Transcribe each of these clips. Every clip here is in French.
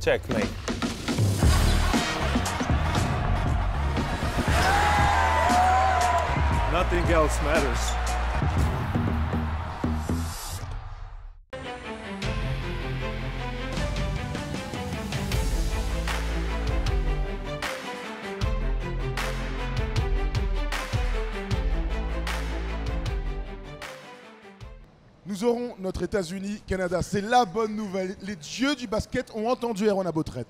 Checkmate. Nothing else matters. Nous aurons notre États-Unis-Canada. C'est la bonne nouvelle. Les dieux du basket ont entendu Aaron Abotret.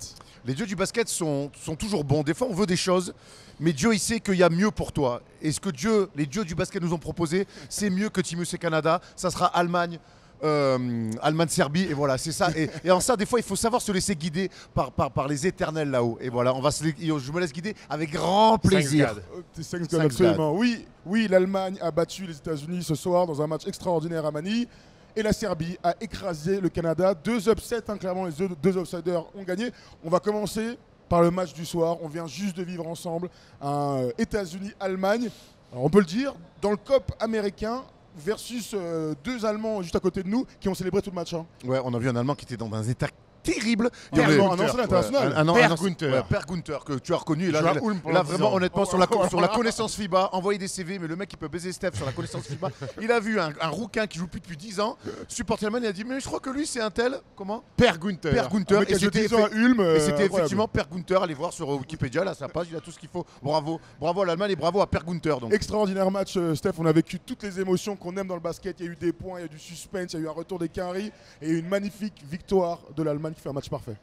Les dieux du basket sont toujours bons. Des fois, on veut des choses, mais Dieu, il sait qu'il y a mieux pour toi. Et ce que les dieux du basket nous ont proposé, c'est mieux que Team USA Canada. Ça sera Allemagne. Allemagne-Serbie, et voilà, c'est ça. Et en ça, des fois, il faut savoir se laisser guider par les éternels là-haut. Et voilà, je me laisse guider avec grand plaisir. Thanks God, absolument. Oui, l'Allemagne a battu les États-Unis ce soir dans un match extraordinaire à Manille. Et la Serbie a écrasé le Canada. 2 upsets, clairement, les deux outsiders ont gagné. On va commencer par le match du soir. On vient juste de vivre ensemble un États-Unis-Allemagne. Alors, on peut le dire, dans le COP américain, versus 2 Allemands juste à côté de nous qui ont célébré tout le match. Ouais, on a vu un Allemand qui était dans un état terrible. Un ancien international. Per Gunther, que tu as reconnu. Et là vraiment, honnêtement, sur la connaissance FIBA, envoyer des CV, mais le mec qui peut baiser Steph sur la connaissance FIBA, il a vu un rouquin qui joue plus depuis 10 ans. Supporter allemand, il a dit, mais je crois que lui, c'est un tel. Comment Per Gunther. Per Gunther. Et c'était effectivement Per Gunther. Allez voir sur Wikipédia, là, sa page, il a tout ce qu'il faut. Bravo à l'Allemagne et bravo à Per Gunther. Donc. Extraordinaire match, Steph. On a vécu toutes les émotions qu'on aime dans le basket. Il y a eu des points, il y a eu du suspense, il y a eu un retour des quinries et une magnifique victoire de l'Allemagne qui fait un match parfait.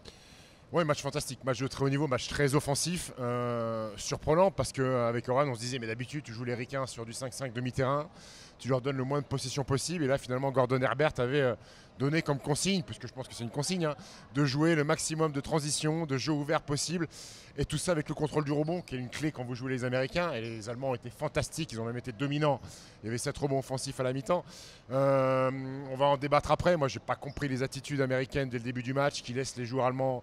Oui, match fantastique, match de très haut niveau, match très offensif, surprenant parce qu'avec Oran on se disait mais d'habitude tu joues les Ricains sur du 5-5 demi-terrain, tu leur donnes le moins de possession possible et là finalement Gordon Herbert avait donné comme consigne, puisque je pense que c'est une consigne, de jouer le maximum de transition, de jeu ouvert possible et tout ça avec le contrôle du rebond qui est une clé quand vous jouez les Américains et les Allemands ont été fantastiques, ils ont même été dominants, il y avait 7 rebonds offensifs à la mi-temps. On va en débattre après, moi j'ai pas compris les attitudes américaines dès le début du match qui laissent les joueurs allemands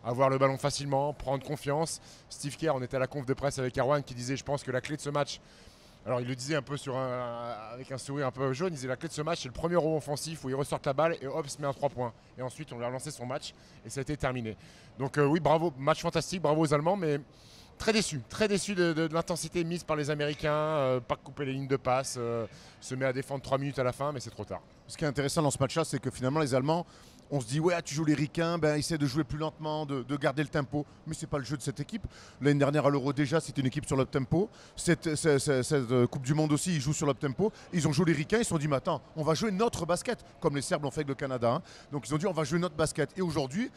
avoir le ballon facilement, prendre confiance. Steve Kerr, on était à la conf de presse avec Erwan qui disait je pense que la clé de ce match, alors il le disait un peu avec un sourire un peu jaune, il disait la clé de ce match c'est le premier rebond offensif où il ressortent la balle et hop se met un 3 points et ensuite on lui a lancé son match et ça a été terminé. Donc oui, bravo, match fantastique, bravo aux Allemands, mais très déçu de l'intensité mise par les Américains, pas couper les lignes de passe, se met à défendre 3 minutes à la fin mais c'est trop tard. Ce qui est intéressant dans ce match-là, c'est que finalement les Allemands, on se dit ouais tu joues les Ricains, essaie de jouer plus lentement, de garder le tempo, mais c'est pas le jeu de cette équipe. L'année dernière à l'Euro déjà c'était une équipe sur le tempo. Cette Coupe du Monde aussi ils jouent sur le tempo. Ils ont joué les Ricains, ils se sont dit mais attends, on va jouer notre basket, comme les Serbes l'ont fait avec le Canada. Donc ils ont dit on va jouer notre basket. Et aujourd'hui,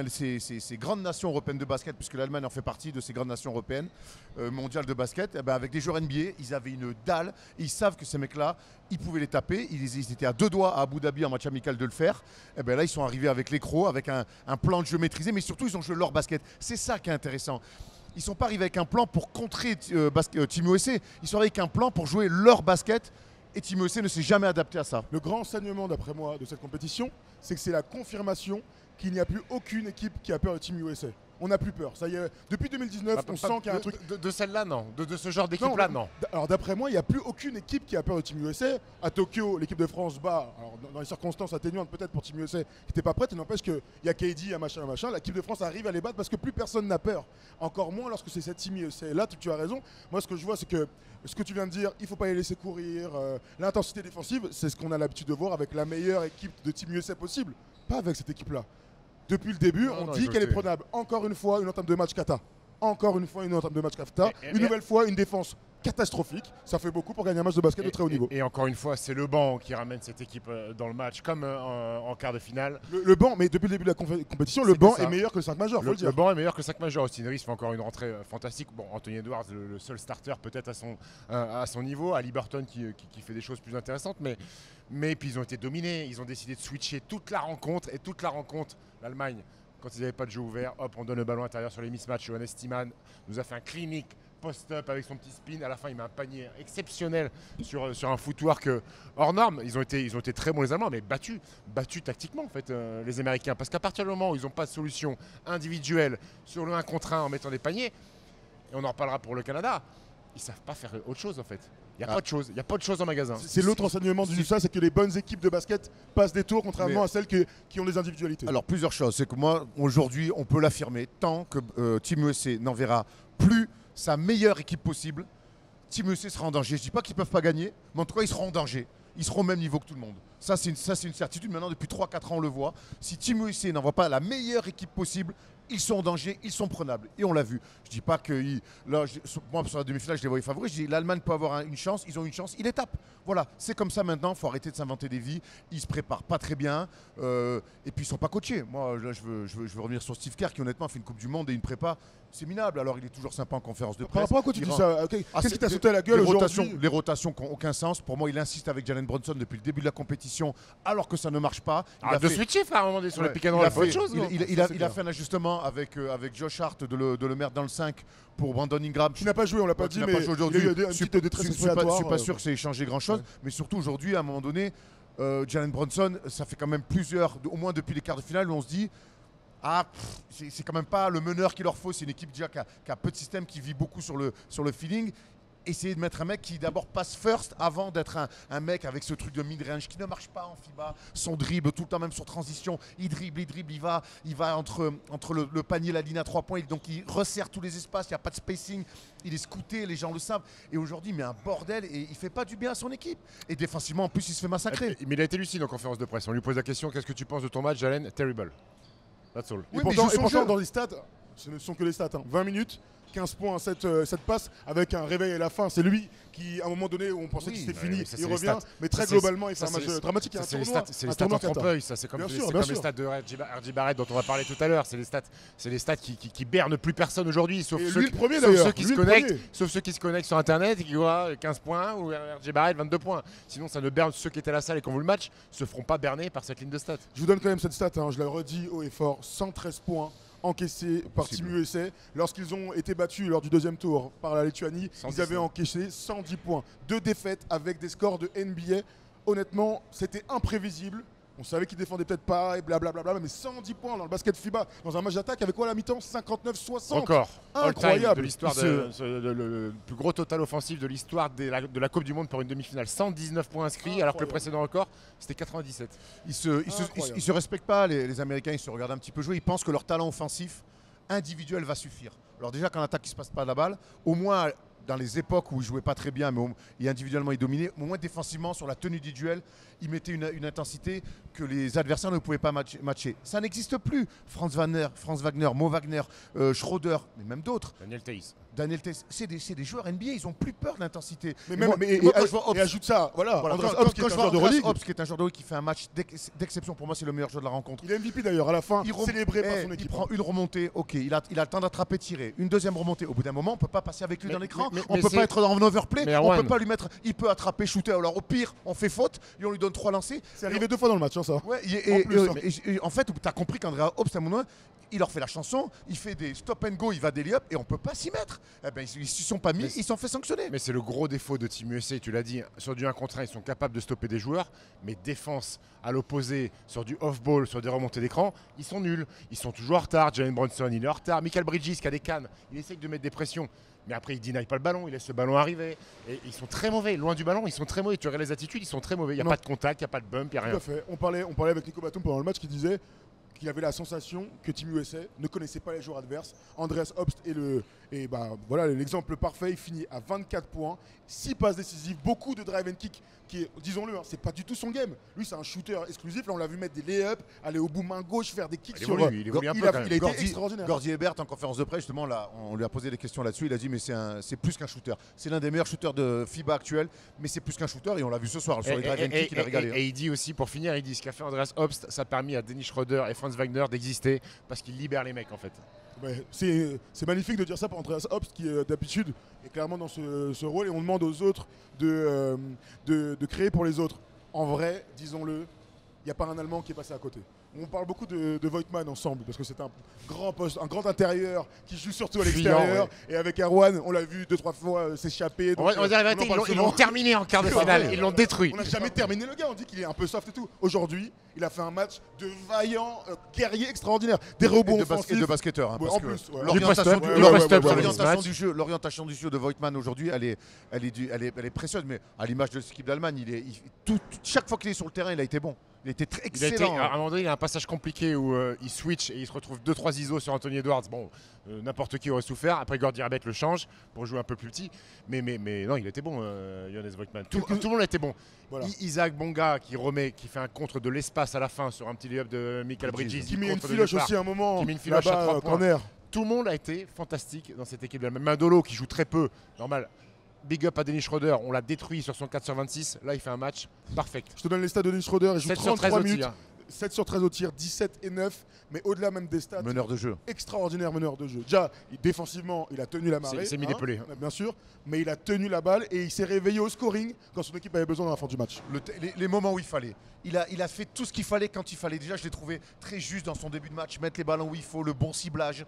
ces grandes nations européennes de basket, puisque l'Allemagne en fait partie de ces grandes nations européennes mondiales de basket, avec des joueurs NBA, ils avaient une dalle. Ils savent que ces mecs-là, ils pouvaient les taper. Ils étaient à 2 doigts à Abu Dhabi en match amical de le faire. Là ils sont arrivés avec les crocs, avec un plan de jeu maîtrisé, mais surtout ils ont joué leur basket. C'est ça qui est intéressant. Ils ne sont pas arrivés avec un plan pour contrer Team USA, ils sont arrivés avec un plan pour jouer leur basket et Team USA ne s'est jamais adapté à ça. Le grand enseignement d'après moi de cette compétition, c'est que c'est la confirmation qu'il n'y a plus aucune équipe qui a peur de Team USA. On n'a plus peur. Ça y est, depuis 2019, on sent qu'il y a un truc. De celle-là, non. De ce genre d'équipe-là, non. Alors, d'après moi, il n'y a plus aucune équipe qui a peur de Team USA. À Tokyo, l'équipe de France bat, alors, dans les circonstances atténuantes peut-être pour Team USA, qui n'était pas prête. Il n'empêche qu'il y a KD, un machin. L'équipe de France arrive à les battre parce que plus personne n'a peur. Encore moins lorsque c'est cette Team USA. Là, tu as raison. Moi, ce que je vois, c'est que ce que tu viens de dire, il ne faut pas les laisser courir. L'intensité défensive, c'est ce qu'on a l'habitude de voir avec la meilleure équipe de Team USA possible. Pas avec cette équipe-là. Depuis le début, on dit qu'elle est prenable. Encore une fois, une entame de match kata. Encore une fois, une entame de match kata. Une nouvelle fois, une défense catastrophique. Ça fait beaucoup pour gagner un match de basket de très haut niveau. Et encore une fois, c'est le banc qui ramène cette équipe dans le match, comme en quart de finale. Le banc, mais depuis le début de la compétition, le banc est meilleur que le 5 majeur, faut le dire. Le banc est meilleur que le 5 majeur. Austin Reeves fait encore une rentrée fantastique. Bon, Anthony Edwards, le seul starter peut-être à son niveau. Ali Burton qui fait des choses plus intéressantes. Mais puis ils ont été dominés. Ils ont décidé de switcher toute la rencontre. Et toute la rencontre, l'Allemagne, quand ils n'avaient pas de jeu ouvert, hop, on donne le ballon intérieur sur les mismatchs. Johannes Thiemann nous a fait un clinique post-up avec son petit spin. À la fin, il met un panier exceptionnel sur un footwork hors norme. Ils ont été très bons les Allemands, mais battus tactiquement en fait les Américains. Parce qu'à partir du moment où ils n'ont pas de solution individuelle sur le 1 contre 1 en mettant des paniers, et on en reparlera pour le Canada, ils ne savent pas faire autre chose en fait. Il n'y a pas de chose. Il n'y a pas de choses en magasin. C'est l'autre enseignement du ça, c'est que les bonnes équipes de basket passent des tours, contrairement à celles qui ont des individualités. Alors plusieurs choses, c'est que moi aujourd'hui on peut l'affirmer, tant que Team USA n'enverra plus sa meilleure équipe possible, Team USA sera en danger. Je dis pas qu'ils ne peuvent pas gagner, mais en tout cas ils seront en danger. Ils seront au même niveau que tout le monde. Ça c'est une certitude, maintenant depuis 3-4 ans on le voit. Si Team USA n'envoie pas la meilleure équipe possible, ils sont en danger, ils sont prenables. Et on l'a vu. Je dis pas que moi sur la demi-finale je les voyais favoris, je dis l'Allemagne peut avoir une chance, ils ont une chance, ils les tapent. Voilà, c'est comme ça maintenant, il faut arrêter de s'inventer des vies. Ils se préparent pas très bien et puis ils sont pas coachés. Moi là, je veux revenir sur Steve Kerr qui honnêtement fait une Coupe du Monde et une prépa, c'est minable. Alors il est toujours sympa en conférence de presse. Par rapport à quoi tu dis ça? Qu'est-ce qui t'a sauté à la gueule aujourd'hui? Les rotations qui n'ont aucun sens. Pour moi, il insiste avec Jalen Brunson depuis le début de la compétition alors que ça ne marche pas. De switcher frère, à un moment donné sur les pick and roll, il a fait un ajustement avec Josh Hart de le mettre dans le 5 pour Brandon Ingram. Qui n'a pas joué, on l'a pas dit, mais il y a eu une petite détresse respiratoire. Je suis pas sûr que ça ait changé grand-chose, mais surtout aujourd'hui, à un moment donné, Jalen Brunson, ça fait quand même au moins depuis les quarts de finale, où on se dit c'est quand même pas le meneur qu'il leur faut. C'est une équipe déjà qui a peu de système, qui vit beaucoup sur le feeling. Essayer de mettre un mec qui d'abord passe first avant d'être un mec avec ce truc de mid-range qui ne marche pas en FIBA. Son dribble tout le temps, même sur transition, il dribble, il va entre le panier et la ligne à 3 points. Donc il resserre tous les espaces, il n'y a pas de spacing, il est scouté, les gens le savent. Et aujourd'hui il met un bordel et il fait pas du bien à son équipe. Et défensivement en plus il se fait massacrer. Mais il a été lucide en conférence de presse. On lui pose la question, qu'est-ce que tu penses de ton match, Jalen? Terrible. That's all. Et pourtant dans les stats, ce ne sont que les stats. 20 minutes. 15 points, 7 passes avec un réveil à la fin. C'est lui qui, à un moment donné où on pensait que c'était fini, il revient. Mais très globalement, il fait un match dramatique. C'est les stats en trompe-l'œil. C'est comme les stats de R.J. Barrett dont on va parler tout à l'heure. C'est les stats qui bernent plus personne aujourd'hui, sauf ceux qui se connectent sur Internet et qui voient 15 points ou R.J. Barrett 22 points. Sinon, ça ne berne ceux qui étaient à la salle et qui ont vu le match, se feront pas berner par cette ligne de stats. Je vous donne quand même cette stat, je la redis haut et fort, 113 points encaissés par Team USA. Lorsqu'ils ont été battus lors du deuxième tour par la Lituanie, ils avaient encaissé 110 points. 2 défaites avec des scores de NBA. Honnêtement, c'était imprévisible. On savait qu'ils défendaient peut-être pas et blablabla, mais 110 points dans le basket FIBA, dans un match d'attaque avec quoi à la mi-temps? 59-60. Encore. Incroyable. De l'histoire, le plus gros total offensif de l'histoire de la Coupe du Monde pour une demi-finale. 119 points inscrits, alors que le précédent record, c'était 97. Ils se respectent pas, les Américains, ils se regardent un petit peu jouer. Ils pensent que leur talent offensif individuel va suffire. Alors déjà, qu'en attaque, il ne se passe pas la balle, au moins dans les époques où il jouait pas très bien, mais individuellement il dominait, au moins défensivement sur la tenue du duel, il mettait une intensité que les adversaires ne pouvaient pas matcher. Ça n'existe plus. Franz Wagner, Mo Wagner, Schroeder, mais même d'autres. Daniel Theis, c'est des joueurs NBA, ils ont plus peur de l'intensité. Et ajoute ça, Andreas Hobbs qui est un joueur de Euroleague. Hobbs qui est un joueur de Euroleague qui fait un match d'exception, pour moi c'est le meilleur joueur de la rencontre. Il est MVP d'ailleurs à la fin, célébré par son équipe. Il prend une remontée, ok, il a le temps d'attraper, tirer. Une deuxième remontée, au bout d'un moment on peut pas passer avec lui dans l'écran, on peut pas être en overplay, on peut pas lui mettre, il peut attraper, shooter, alors au pire on fait faute et on lui donne 3 lancers. C'est arrivé 2 fois dans le match ça. Ouais, en fait tu as compris qu'Andreas Hobbs à un moment il leur fait la chanson, il fait des stop and go, il va des lay-up et on peut pas s'y mettre. Eh ben, ils s'y sont pas mis, ils sont fait sanctionner. Mais c'est le gros défaut de Team USA, tu l'as dit, sur du 1 contre 1, ils sont capables de stopper des joueurs, mais défense à l'opposé, sur du off-ball, sur des remontées d'écran, ils sont nuls. Ils sont toujours en retard, Jalen Brunson il est en retard, Michael Bridges qui a des cannes, il essaye de mettre des pressions. Mais après, il ne deny pas le ballon, il laisse le ballon arriver. Et ils sont très mauvais, loin du ballon, ils sont très mauvais. Tu regardes les attitudes, ils sont très mauvais. Il n'y a pas de contact, il n'y a pas de bump, il n'y a rien. Tout à fait. On parlait avec Nico Batum pendant le match qui disait qu'il avait la sensation que Team USA ne connaissait pas les joueurs adverses. Andreas Hobbs est l'exemple parfait. Il finit à 24 points, 6 passes décisives, beaucoup de drive and kick qui est, disons-le, c'est pas du tout son game. Lui, c'est un shooter exclusif. Là, on l'a vu mettre des lay-up, aller au bout main gauche, faire des kicks sur. Il a été extraordinaire. Gordy Hebert en conférence de presse, justement, là, on lui a posé des questions là-dessus. Il a dit mais c'est plus qu'un shooter. C'est l'un des meilleurs shooters de FIBA actuel, mais c'est plus qu'un shooter et on l'a vu ce soir sur les drive and kick. Il a régalé. Et il dit aussi, pour finir, ce qu'a fait Andreas Hobbs, ça a permis à Dennis Schroeder et Franz Wagner d'exister parce qu'il libère les mecs en fait. C'est magnifique de dire ça pour Andreas Hobbs qui d'habitude est clairement dans ce rôle et on demande aux autres de créer pour les autres. En vrai, disons-le, il n'y a pas un Allemand qui est passé à côté. On parle beaucoup de Voigtmann ensemble, parce que c'est un grand poste, un grand intérieur qui joue surtout à l'extérieur. Et avec Erwan, on l'a vu 2-3 fois s'échapper. On va dire la vérité, ils l'ont terminé en quart de finale, ils l'ont détruit. On n'a jamais terminé le gars, on dit qu'il est un peu soft et tout. Aujourd'hui, il a fait un match de vaillant guerrier extraordinaire. Des rebonds offensifs. De basketteur. Hein, en plus, l'orientation du jeu de Voigtmann aujourd'hui, elle est précieuse. Mais à l'image de l'équipe d'Allemagne, chaque fois qu'il est sur le terrain, il a été bon. Il était très excellent. À un moment donné, il y a un passage compliqué où il switch et il se retrouve 2-3 ISO sur Anthony Edwards. Bon, n'importe qui aurait souffert. Après, Gordy Herbert le change pour jouer un peu plus petit. Mais non, il était bon, Johannes Voigtmann. Tout le monde était bon. Voilà. Isaac Bonga qui fait un contre de l'espace à la fin sur un petit lay-up de Michael Bridges. Qui met une filoche aussi à un moment. Qui met une filoche à 3 points. Tout le monde a été fantastique dans cette équipe. Mandolo qui joue très peu, normal. Big up à Dennis Schroeder, on l'a détruit sur son 4 sur 26. Là, il fait un match parfait. Je te donne les stats de Dennis Schroeder. Il joue 33 minutes. 7 sur 13 au tir, 17 et 9. Mais au-delà même des stats. Meneur de jeu. Extraordinaire meneur de jeu. Déjà, défensivement, il a tenu la marée. Il s'est mis des pelés. Bien sûr. Mais il a tenu la balle et il s'est réveillé au scoring quand son équipe avait besoin à la fin du match. Les moments où il fallait. Il a fait tout ce qu'il fallait quand il fallait. Déjà, je l'ai trouvé très juste dans son début de match. Mettre les ballons où il faut, le bon ciblage,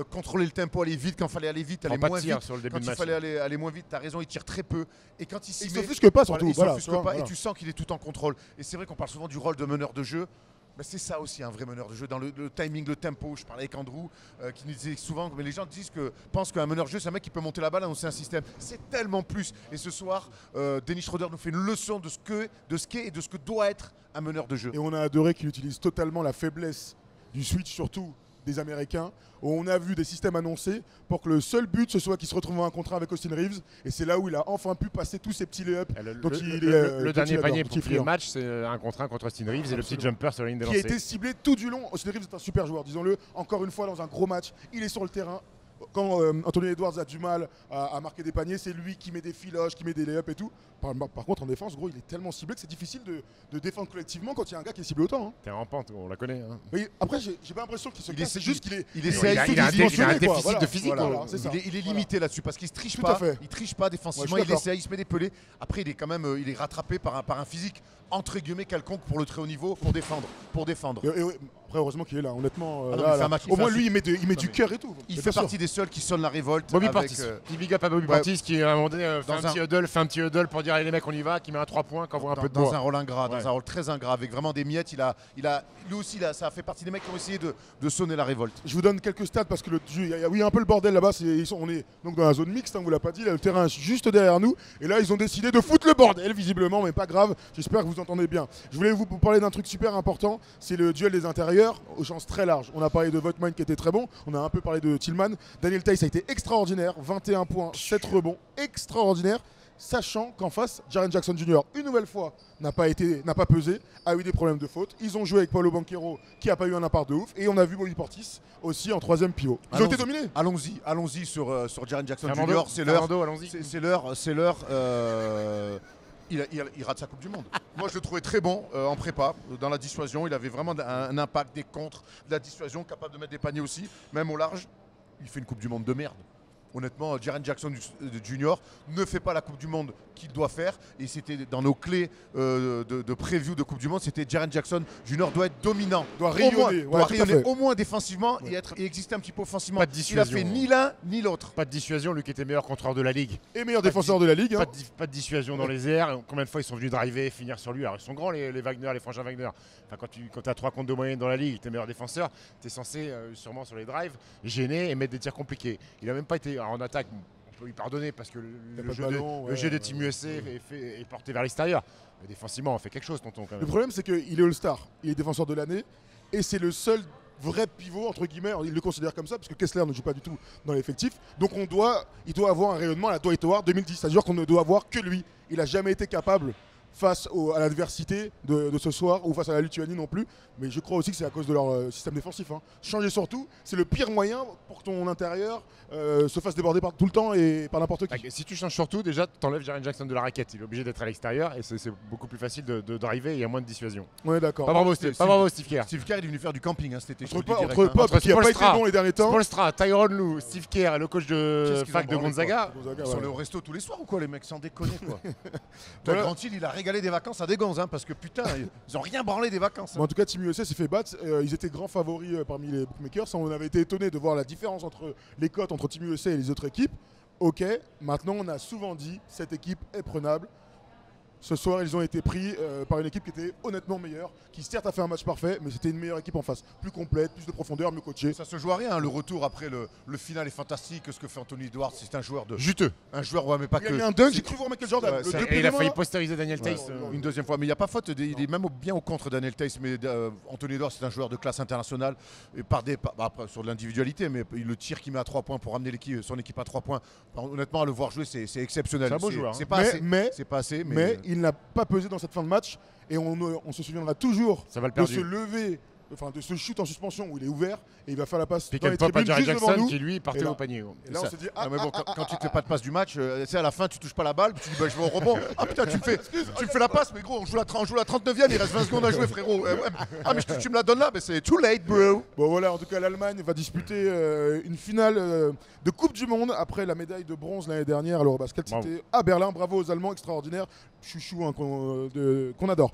contrôler le tempo, aller vite quand il fallait aller vite, aller moins vite. Sur le début quand de il match, fallait aller moins vite, tu as raison, il tire très peu. Et quand il s'y met. Il s'offusque pas surtout. Il s'offusque pas et tu sens qu'il est tout en contrôle. Et c'est vrai qu'on parle souvent du rôle de meneur de jeu. Ben c'est ça aussi un vrai meneur de jeu, dans le timing, le tempo. Je parlais avec Andrew qui nous disait souvent, mais les gens pensent qu'un meneur de jeu c'est un mec qui peut monter la balle, annoncer un système. C'est tellement plus. Et ce soir, Dennis Schroeder nous fait une leçon de ce qu'est et de ce que doit être un meneur de jeu. Et on a adoré qu'il utilise totalement la faiblesse du switch, surtout des Américains, où on a vu des systèmes annoncés pour que le seul but ce soit qu'il se retrouve en un contre 1 avec Austin Reeves, et c'est là où il a enfin pu passer tous ces petits lay-ups. Le dernier panier pour plier le match, c'est un contre 1 contre Austin Reeves. Absolument. Et le petit jumper sur la ligne de lancer. Qui a été ciblé tout du long. Austin Reeves est un super joueur, disons-le, encore une fois dans un gros match, il est sur le terrain. Quand Anthony Edwards a du mal à marquer des paniers, c'est lui qui met des filoches, qui met des lay-ups et tout. Par contre, en défense, gros, il est tellement ciblé que c'est difficile de défendre collectivement quand il y a un gars qui est ciblé autant. Hein. T'es en pente, on la connaît. Hein. Mais après, j'ai pas l'impression qu'il se casse, c'est juste qu'il est. Il a un déficit de physique. Voilà, il est limité là-dessus parce qu'il se triche pas. Il triche pas défensivement, il essaye, il se met des pelés. Après, il est quand même il est rattrapé par un physique entre guillemets quelconque pour le très haut niveau pour défendre. Après, heureusement qu'il est là, honnêtement. Au moins, lui, il met du cœur et tout. Il fait partie des seuls qui sonnent la révolte. Bobby Portis. Big up à Bobby Portis qui, à un moment donné, fait un petit huddle pour dire allez les mecs, on y va, qui met un 3 points, qui envoie un peu de bois. Dans un rôle ingrat, dans un rôle très ingrat, avec vraiment des miettes. Lui aussi, ça a fait partie des mecs qui ont essayé de sonner la révolte. Je vous donne quelques stats parce que il y a un peu le bordel là-bas. On est donc dans la zone mixte, on vous l'a pas dit, là, le terrain est juste derrière nous. Et là, ils ont décidé de foutre le bordel, visiblement, mais pas grave. J'espère que vous entendez bien. Je voulais vous parler d'un truc super important, c'est le duel des intérieurs aux chances très larges. On a parlé de Voigtmann qui était très bon, on a un peu parlé de Tillman. Daniel Theis a été extraordinaire, 21 points, 7 rebonds, extraordinaire. Sachant qu'en face, Jaren Jackson Jr. une nouvelle fois n'a pas pesé, a eu des problèmes de faute. Ils ont joué avec Paolo Banchero qui n'a pas eu un appart de ouf, et on a vu Bobby Portis aussi en troisième pivot. Ils ont été dominés. Allons-y sur Jaren Jackson Jr. C'est l'heure. Il rate sa Coupe du Monde. Moi, je le trouvais très bon en prépa, dans la dissuasion. Il avait vraiment un impact, des contres, de la dissuasion, capable de mettre des paniers aussi, même au large. Il fait une Coupe du Monde de merde. Honnêtement, Jaren Jackson Jr. ne fait pas la Coupe du Monde qu'il doit faire. Et c'était dans nos clés de preview de Coupe du Monde, c'était Jaren Jackson Jr. doit être dominant. Doit rayonner au moins défensivement et exister un petit peu offensivement. Il a fait ni l'un ni l'autre. Pas de dissuasion, lui qui était meilleur contreur de la Ligue. Et meilleur défenseur de la Ligue. Pas de dissuasion dans les airs. Combien de fois ils sont venus driver et finir sur lui. Alors ils sont grands les Wagner, les frangins Wagner. Enfin, quand tu as 3 contre de moyenne dans la Ligue, tu es meilleur défenseur, tu es censé sûrement sur les drives gêner et mettre des tirs compliqués. Il n'a même pas été en attaque. On peut lui pardonner parce que le jeu de Team USA est porté vers l'extérieur. Mais défensivement, on fait quelque chose, tonton. Quand même. Le problème, c'est qu'il est All-Star. Il est défenseur de l'année. Et c'est le seul vrai pivot, entre guillemets. Il le considère comme ça parce que Kessler ne joue pas du tout dans l'effectif. Donc il doit avoir un rayonnement à la Dwight Howard 2010. C'est-à-dire qu'on ne doit avoir que lui. Il n'a jamais été capable face à l'adversité de ce soir ou face à la Lituanie non plus. Mais je crois aussi que c'est à cause de leur système défensif. Hein. Changer surtout, c'est le pire moyen pour que ton intérieur se fasse déborder tout le temps et par n'importe qui. Si tu changes surtout, déjà, tu enlèves Jaren Jackson de la raquette. Il est obligé d'être à l'extérieur et c'est beaucoup plus facile de driver et il y a moins de dissuasion. Ouais, d'accord. Pas bravo, Steve Kerr. Steve Kerr, il est venu faire du camping cet été. Entre potes qui n'a pas été bon les derniers temps. Spolstra, Tyronn Lue, Steve Kerr et le coach de fac de Gonzaga. Ils sont allés au resto tous les soirs ou quoi, les mecs, sans déconner quoi. Grant Hill, il a régalé. régalé des vacances à des gonzes, hein, parce que putain, ils ont rien branlé des vacances. Bon, en tout cas, Team USA s'est fait battre. Ils étaient grands favoris parmi les bookmakers. On avait été étonnés de voir la différence entre les cotes entre Team USA et les autres équipes. Ok, maintenant on a souvent dit cette équipe est prenable. Ce soir, ils ont été pris par une équipe qui était honnêtement meilleure, qui certes a fait un match parfait, mais c'était une meilleure équipe en face. Plus complète, plus de profondeur, mieux coachée. Ça se joue à rien, hein. Le retour après le final est fantastique. Ce que fait Anthony Edwards, c'est un joueur de. Juteux. Un joueur, ouais, mais pas Il a que. mis un dunk, j'ai cru voir Michael Jordan. Ouais, Le c'est- deux Et il a pieds failli loin. postériser Daniel Tays. Une deuxième fois, mais il n'y a pas faute. Il est même bien au contre Daniel Tays, mais Anthony Edwards, c'est un joueur de classe internationale. Et après, sur de l'individualité, mais le tir qu'il met à 3 points pour ramener son équipe à 3 points, honnêtement, à le voir jouer, c'est exceptionnel. C'est un beau joueur, hein. C'est pas assez. Mais C'est pas assez, mais il n'a pas pesé dans cette fin de match et on se souviendra toujours Ça va le de perdu. se lever, enfin de ce shoot en suspension où il est ouvert et il va faire la passe Pick dans and les pop à tribunes Jerry juste devant Jackson nous. qui lui partait Et là- au panier. Et là on Ça. s'est dit Ah, mais bon, quand tu te fais pas de passe du match, tu sais, à la fin, tu touches pas la balle, puis tu dis bah, je vais au rebond. Ah putain, tu me fais la passe, mais gros, on joue la 39e, il reste 20 secondes à jouer, frérot. Ouais. Ah, mais tu me la donnes là, mais c'est too late, bro. Bon voilà, en tout cas l'Allemagne va disputer une finale de Coupe du Monde après la médaille de bronze l'année dernière à l'Eurobasket. Bravo. C'était à Berlin, bravo aux Allemands, extraordinaire, chouchou hein, qu'on adore.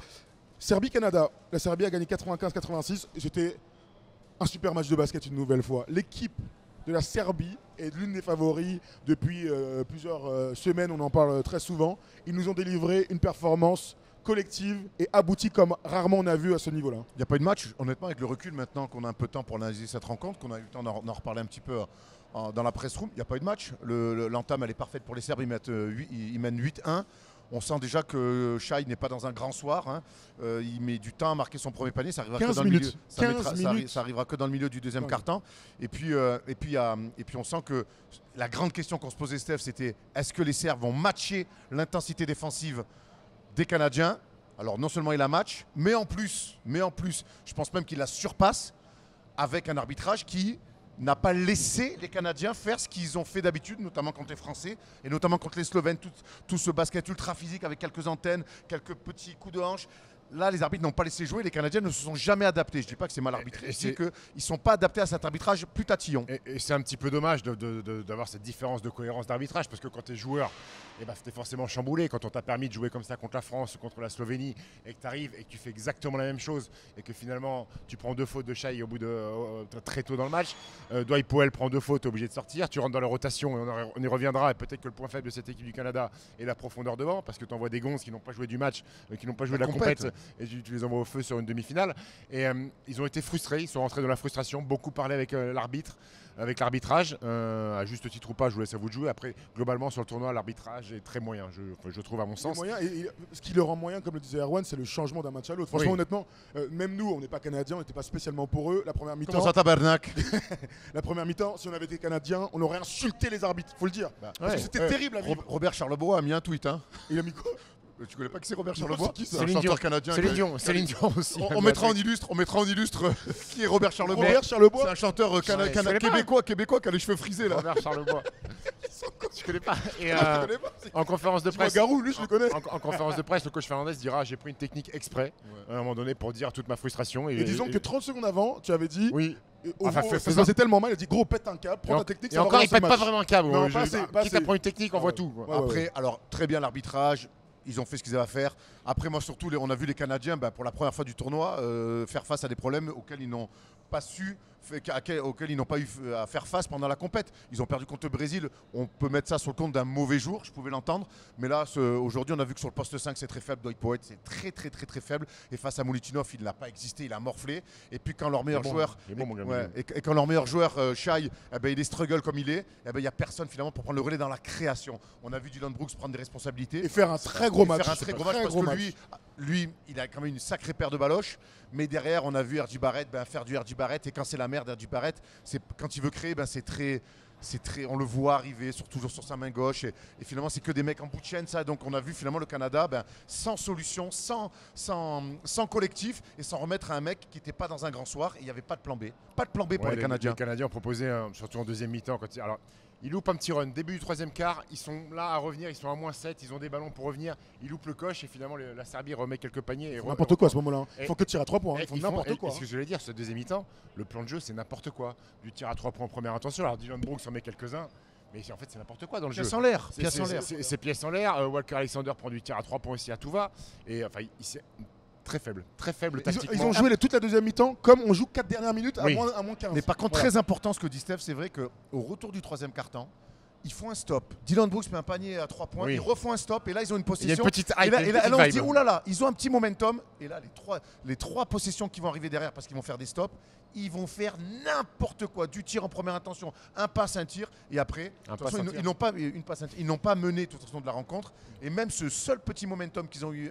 Serbie-Canada, la Serbie a gagné 95-86 et c'était un super match de basket une nouvelle fois. L'équipe de la Serbie est l'une des favoris depuis plusieurs semaines, on en parle très souvent. Ils nous ont délivré une performance collective et aboutie comme rarement on a vu à ce niveau-là. Il n'y a pas eu de match, honnêtement, avec le recul maintenant qu'on a un peu de temps pour analyser cette rencontre, qu'on a eu le temps d'en reparler un petit peu dans la press room. Il n'y a pas eu de match. L'entame, elle est parfaite pour les Serbes. Ils mènent 8-1. On sent déjà que Shai n'est pas dans un grand soir. Hein. Il met du temps à marquer son premier panier. Ça arrivera 15 que dans le minutes. milieu. 15 minutes. Ça arrivera que dans le milieu du deuxième Ouais. quart-temps. Et puis on sent que la grande question qu'on se posait, Steph, c'était est-ce que les Serbes vont matcher l'intensité défensive des Canadiens? Alors non seulement il la match, mais en plus, je pense même qu'il la surpasse avec un arbitrage qui n'a pas laissé les Canadiens faire ce qu'ils ont fait d'habitude, notamment contre les Français et notamment contre les Slovènes, tout ce basket ultra physique avec quelques antennes, quelques petits coups de hanche. Là, les arbitres n'ont pas laissé jouer, les Canadiens ne se sont jamais adaptés. Je ne dis pas que c'est mal arbitré, c'est qu'ils ne sont pas adaptés à cet arbitrage plus tatillon. Et c'est un petit peu dommage d'avoir cette différence de cohérence d'arbitrage parce que quand tu es joueur, eh ben, t'es forcément chamboulé. Quand on t'a permis de jouer comme ça contre la France ou contre la Slovénie et que tu arrives et que tu fais exactement la même chose et que finalement tu prends 2 fautes de Shai au bout de très tôt dans le match, Dwight Powell prend 2 fautes, t'es obligé de sortir, tu rentres dans la rotation et on y reviendra. Et peut-être que le point faible de cette équipe du Canada est la profondeur devant parce que tu envoies des gonzes qui n'ont pas joué du match, qui n'ont pas joué de la compète et tu les envoies au feu sur une demi-finale. Et ils ont été frustrés, ils sont rentrés dans la frustration, beaucoup parlé avec l'arbitre. Avec l'arbitrage, à juste titre ou pas, je vous laisse à vous de jouer. Après, globalement, sur le tournoi, l'arbitrage est très moyen, je trouve, à mon sens. Ce qui le rend moyen, comme le disait Erwan, c'est le changement d'un match à l'autre. Franchement, Oui. honnêtement, même nous, on n'est pas canadiens, on n'était pas spécialement pour eux. La première Comment mi-temps, ça, tabarnak? si on avait été canadiens, on aurait insulté les arbitres, faut le dire. Parce que c'était terrible à vivre. Robert Charlebois a mis un tweet. Hein. Il a mis quoi? Tu connais pas qui c'est Robert Non, Charlebois? c'est qui, ça? C'est un chanteur canadien. Céline Dion aussi. On mettra en illustre qui est Robert Charlebois. Robert Charlebois. C'est un chanteur connais pas. québécois qui a les cheveux frisés là. Robert Charlebois. Je connais pas. Et Je connais pas. C'est en conférence de Dis-moi, presse, Garou, lui, je le connais. en conférence de presse, le coach Fernandez dira j'ai pris une technique exprès à un moment donné pour dire toute ma frustration. Et disons que 30 secondes avant, tu avais dit. oui. Ça se passait tellement mal, il a dit gros, pète un câble, prends ta technique, Et ça va encore, il relancer le pète pas match. vraiment un câble. Non, Je- pas assez, pas quitte à assez. prendre une technique, on voit tout. Ouais, Après, alors très bien l'arbitrage. Ils ont fait ce qu'ils avaient à faire. Après, moi surtout, on a vu les Canadiens pour la première fois du tournoi faire face à des problèmes auxquels ils n'ont pas su, auxquels ils n'ont pas eu à faire face pendant la compète. Ils ont perdu contre le Brésil. On peut mettre ça sur le compte d'un mauvais jour, je pouvais l'entendre. Mais là, aujourd'hui, on a vu que sur le poste 5, c'est très faible. Dwight Powell, c'est très faible. Et face à Moulitinov, il n'a pas existé, il a morflé. Et puis quand leur meilleur joueur, il est bon, mon gars. ouais, et quand leur meilleur joueur, Shai, il est struggle comme il est, il n'y a personne finalement pour prendre le relais dans la création. On a vu Dylan Brooks prendre des responsabilités. Et faire un très gros match. Faire un très gros match parce que lui, il a quand même une sacrée paire de baloches. Mais derrière, on a vu R.J. Barrett faire du R.J. Barrett. Et quand c'est la merde R.J. Barrett, quand il veut créer, c'est très, on le voit arriver toujours sur sa main gauche. Et finalement, c'est que des mecs en bout de chaîne. Ça. Donc on a vu finalement le Canada sans solution, sans collectif et sans remettre à un mec qui n'était pas dans un grand soir. Et il n'y avait pas de plan B. Pas de plan B pour les Canadiens. Les Canadiens ont proposé, surtout en deuxième mi-temps. Alors, ils loupent un petit run. Début du troisième quart, ils sont là à revenir. Ils sont à -7. Ils ont des ballons pour revenir. Ils loupent le coche et finalement la Serbie remet quelques paniers. N'importe quoi à ce moment-là. Ils Et- font que tirer à 3 points. Ils font Ils n'importe quoi. Ce que je voulais dire, ce deuxième mi-temps, le plan de jeu, c'est n'importe quoi. Du tir à 3 points en première intention. Alors Dylan Brooks en met quelques-uns. Mais en fait, c'est n'importe quoi dans le jeu. Pièce en l'air. C'est pièce en l'air. Walker Alexander prend du tir à 3 points aussi à tout va. Et enfin, très faible tactiquement. Ils ont joué toute la deuxième mi-temps comme on joue 4 dernières minutes à Oui. moins 15. Mais par contre, très important ce que dit Steph, c'est vrai qu'au retour du troisième quart-temps, ils font un stop. Dylan Brooks met un panier à 3 points, Oui. ils refont un stop et là ils ont une possession. Il y a une petite hype, et là, il y a une petite on se vibe. dit, oh là là, ils ont un petit momentum. Et là, les trois possessions qui vont arriver derrière parce qu'ils vont faire des stops, ils vont faire n'importe quoi. Du tir en première intention, un passe, un tir. Et après, de toute façon, ils n'ont pas une passe, un tir. Ils n'ont pas mené de toute façon de la rencontre. Et même ce seul petit momentum qu'ils ont eu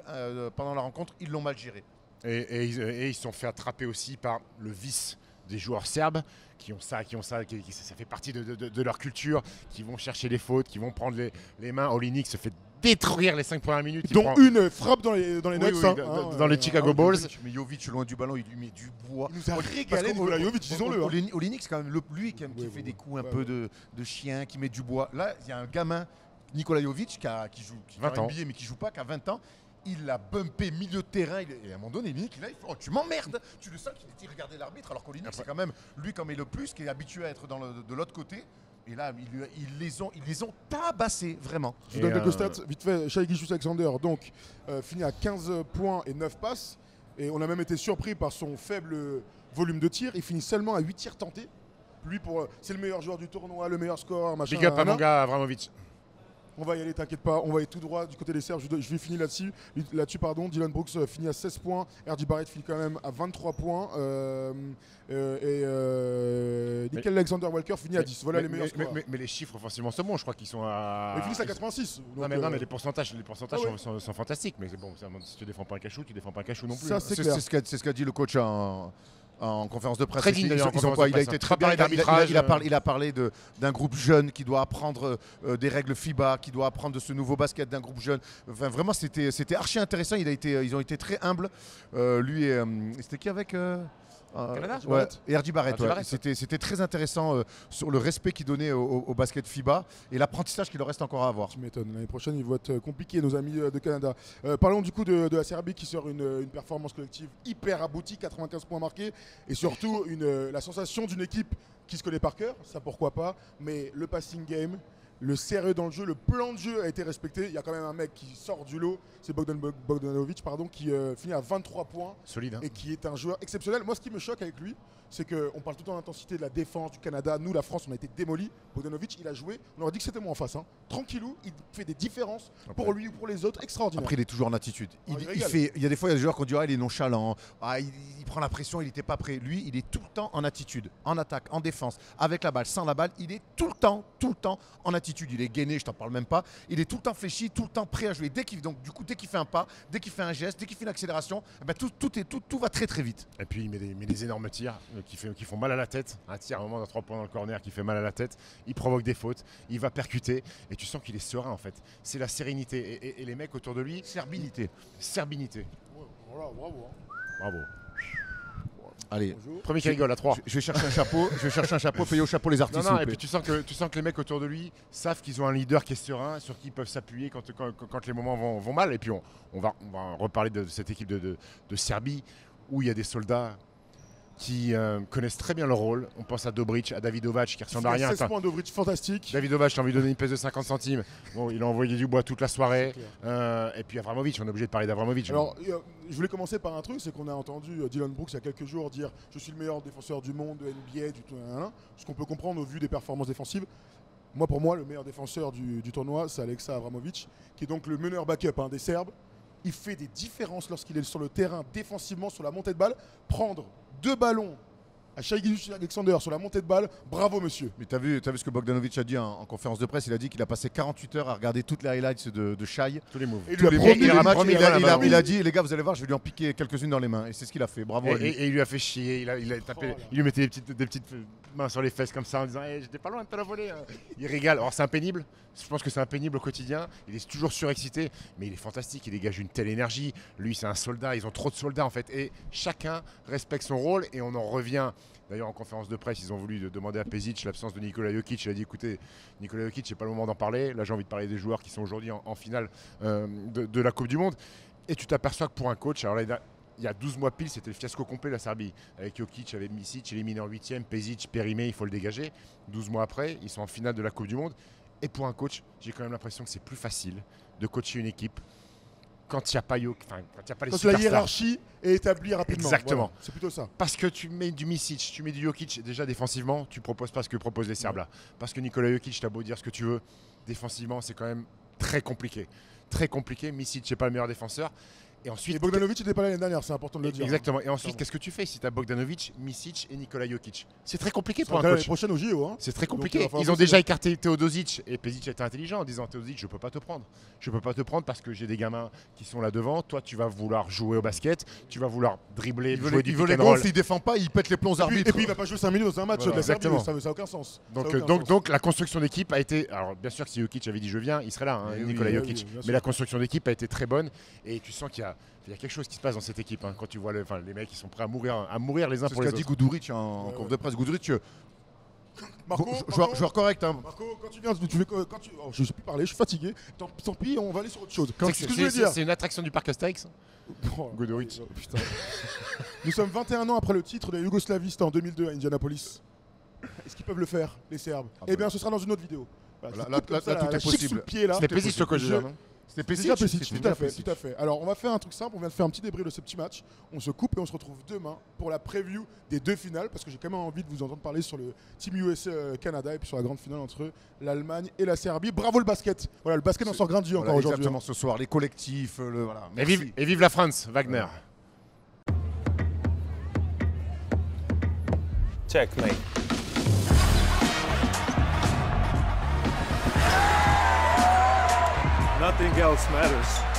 pendant la rencontre, ils l'ont mal géré. Et ils se sont fait attraper aussi par le vice des joueurs serbes qui ont ça fait partie de leur culture, qui vont chercher les fautes, qui vont prendre les mains. Olynyk se fait détruire les 5 premières minutes. Dont une frappe dans les Oui, Nuggets. oui, dans les Chicago Bulls. Mais Jovic, loin du ballon, il lui met du bois. Il nous a régalé, Nikola Jovic, disons-le. Olynyk, c'est quand même lui qui fait des coups un peu de chien, qui met du bois. Là, il y a un gamin, Nikola Jovic, qui joue 20 ans. NBA, mais qui joue pas, qui a 20 ans. Il l'a bumpé milieu de terrain. Et à un moment donné, Olynyk, il fait « Oh, tu m'emmerdes !» Tu le sens qu'il était regardé l'arbitre, alors qu'Olynyk, c'est quand même lui, comme il le plus, qui est habitué à être de l'autre côté. Et là, ils les ont tabassés, vraiment. Je vous donne quelques stats. Vite fait, Shai Gilgeous-Alexander finit à 15 points et 9 passes. Et on a même été surpris par son faible volume de tir. Il finit seulement à 8 tirs tentés. Lui, c'est le meilleur joueur du tournoi, le meilleur score, machin. Big up à mon gars Avramovic. On va y aller, t'inquiète pas. On va aller tout droit du côté des Serbes. Je vais finir là-dessus. Dylan Brooks finit à 16 points. R.J. Barrett finit quand même à 23 points. Nickel Alexander Walker finit à 10. Voilà les meilleurs scores. Mais les chiffres offensivement sont bons. Je crois qu'ils sont à. Ils finissent à 86. Non, mais les pourcentages sont fantastiques. Mais c'est bon, si tu défends pas un cachou, tu défends pas un cachou non plus. Ça, c'est clair. C'est ce qu'a dit le coach en conférence de presse. Très digne, d'ailleurs, Il a été très bien. Il a parlé d'un groupe jeune qui doit apprendre des règles FIBA, qui doit apprendre de ce nouveau basket d'un groupe jeune. Enfin, vraiment, c'était archi intéressant. Ils ont été très humbles. Lui et c'était qui avec Canada, ouais, et R.J. Barrett. R.J. Barrett, C'était très intéressant sur le respect qu'il donnait au basket FIBA et l'apprentissage qu'il leur reste encore à avoir. Tu m'étonnes. L'année prochaine, ils vont être compliqués, nos amis de Canada. Parlons du coup de la Serbie qui sort une performance collective hyper aboutie, 95 points marqués, et surtout la sensation d'une équipe qui se connaît par cœur, ça pourquoi pas, mais le passing game, le sérieux dans le jeu, le plan de jeu a été respecté. Il y a quand même un mec qui sort du lot, c'est Bogdanovic, qui finit à 23 points. Solide. Et qui est un joueur exceptionnel. Moi, ce qui me choque avec lui, c'est qu'on parle tout le temps d'intensité de la défense du Canada. Nous, la France, on a été démolis. Bogdanovic, il a joué. On aurait dit que c'était moi en face. Tranquillou, il fait des différences pour lui ou pour les autres. Extraordinaire. Après, il est toujours en attitude. Il y a des fois, il y a des joueurs qui ont dit il est nonchalant. Il prend la pression, il n'était pas prêt. Lui, il est tout le temps en attitude, en attaque, en défense, avec la balle, sans la balle. Il est tout le temps en attitude. Il est gainé, je t'en parle même pas. Il est tout le temps fléchi, tout le temps prêt à jouer. Dès qu'il fait un pas, dès qu'il fait un geste, dès qu'il fait une accélération, tout va très très vite. Et puis il met des énormes tirs qui font mal à la tête. Un tir à un moment dans 3 points dans le corner qui fait mal à la tête. Il provoque des fautes, il va percuter et tu sens qu'il est serein en fait. C'est la sérénité et les mecs autour de lui. Serbinité. Voilà, bravo. Bravo. Allez, premier qui rigole à 3. Je vais chercher un chapeau, payer au chapeau les artistes. Non, et puis tu sens que les mecs autour de lui savent qu'ils ont un leader qui est serein, sur qui ils peuvent s'appuyer quand les moments vont mal. Et puis on va reparler de cette équipe de Serbie où il y a des soldats qui connaissent très bien leur rôle. On pense à Dobric, à Davidovac qui ressemble à rien. 16 points Dobric, fantastique. Davidovac, j'ai envie de donner une pièce de 50 centimes. Bon, il a envoyé du bois toute la soirée. Et puis Avramovic, on est obligé de parler d'Avramovic. Alors, je voulais commencer par un truc, c'est qu'on a entendu Dylan Brooks il y a quelques jours dire « Je suis le meilleur défenseur du monde, de NBA, du tout, ». Ce qu'on peut comprendre au vu des performances défensives. Pour moi, le meilleur défenseur du tournoi, c'est Alexa Avramovic, qui est donc le meneur backup des Serbes. Il fait des différences lorsqu'il est sur le terrain défensivement, sur la montée de balle. Prendre 2 ballons à Shai Gilgeous-Alexander sur la montée de balle, bravo monsieur. Mais t'as vu ce que Bogdanovic a dit en conférence de presse. Il a dit qu'il a passé 48 heures à regarder toutes les highlights de Shai. Tous les moves. Et il a dit les gars, vous allez voir, je vais lui en piquer quelques-unes dans les mains. Et c'est ce qu'il a fait, bravo à lui. Et il lui a fait chier, il a tapé, il lui mettait des petites mains sur les fesses comme ça en disant j'étais pas loin de te la voler. Il régale. Alors c'est impénible, je pense que c'est impénible au quotidien. Il est toujours surexcité, mais il est fantastique, il dégage une telle énergie. Lui c'est un soldat, ils ont trop de soldats en fait. Et chacun respecte son rôle et on en revient. D'ailleurs, en conférence de presse, ils ont voulu demander à Pezic l'absence de Nikola Jokic. Il a dit écoutez, Nikola Jokic, c'est pas le moment d'en parler. Là, j'ai envie de parler des joueurs qui sont aujourd'hui en finale de la Coupe du Monde. Et tu t'aperçois que pour un coach, alors là, il y a 12 mois pile, c'était le fiasco complet la Serbie. Avec Jokic, avec Misic, éliminé en 8e, Pezic, périmé, il faut le dégager. 12 mois après, ils sont en finale de la Coupe du Monde. Et pour un coach, j'ai quand même l'impression que c'est plus facile de coacher une équipe quand il n'y a pas les Quand superstars. la hiérarchie est établie rapidement. Exactement. Voilà, c'est plutôt ça. Parce que tu mets du Misic, tu mets du Jokic, déjà défensivement, tu proposes pas ce que proposent les Serbes là. Parce que Nikola Jokic, t'as beau dire ce que tu veux, défensivement, c'est quand même très compliqué. Très compliqué. Misic n'est pas le meilleur défenseur. Et ensuite, Et Bogdanovic n'était pas là l'année dernière, c'est important de le dire. exactement. Et ensuite, Clairement. qu'est-ce que tu fais si tu as Bogdanovic, Misic et Nikola Jokic? C'est très compliqué Ça pour un va l'année coach. prochaine au JO. Hein. C'est très Donc, compliqué. il va falloir Ils ont bosser. déjà écarté Teodosic et Pezic a été intelligent en disant Teodosic, je peux pas te prendre. Je peux pas te prendre parce que j'ai des gamins qui sont là devant. Toi, tu vas vouloir jouer au basket, tu vas vouloir dribbler, Il veut jouer les, du il veut pick les and roll. gonfles, il défend pas, il pète les plombs Et arbitres. puis il va pas jouer 5 minutes dans un match Voilà, de la Serbie, exactement. ça n'a aucun sens. Ça Donc, a aucun sens. la construction d'équipe a été. Alors, bien sûr que si Jokic avait dit je viens, il serait là, hein, Oui, Nikola oui, Jokic. oui, bien sûr. Mais la construction d'équipe a été très bonne et tu sens qu'il y a quelque chose qui se passe dans cette équipe. Hein, quand tu vois les mecs qui sont près à mourir les uns C'est pour ce les qu'a dit autres. Guduric en Ouais, conf ouais. de presse. Guduric, Marco, joueur correct. Hein. Marco, quand tu viens, je sais plus parler, je suis fatigué. Tant pis, on va aller sur autre chose. C'est C'est ce que je voulais dire. c'est une attraction du parc Astérix. Oh, Guduric. putain. Nous sommes 21 ans après le titre de Yougoslavie, c'était en 2002 à Indianapolis. Est-ce qu'ils peuvent le faire, les Serbes? Eh bien, ce sera dans une autre vidéo. Voilà, Là, c'est là, comme ça, là, tout la est chic possible. sous le pied là. C'était Pezic le coach Je- déjà, non? C'était C'est déjà Pezic, Pesic, c'était tout à déjà fait, Pezic. tout à fait. Alors on va faire un truc simple, on vient de faire un petit débrief de ce petit match. On se coupe et on se retrouve demain pour la preview des deux finales parce que j'ai quand même envie de vous entendre parler sur le Team USA Canada et puis sur la grande finale entre l'Allemagne et la Serbie. Bravo le basket. Voilà, le basket en sort grandi encore Voilà, aujourd'hui. exactement ce soir, les collectifs, voilà. Et vive la France, Wagner. Checkmate. Nothing else matters.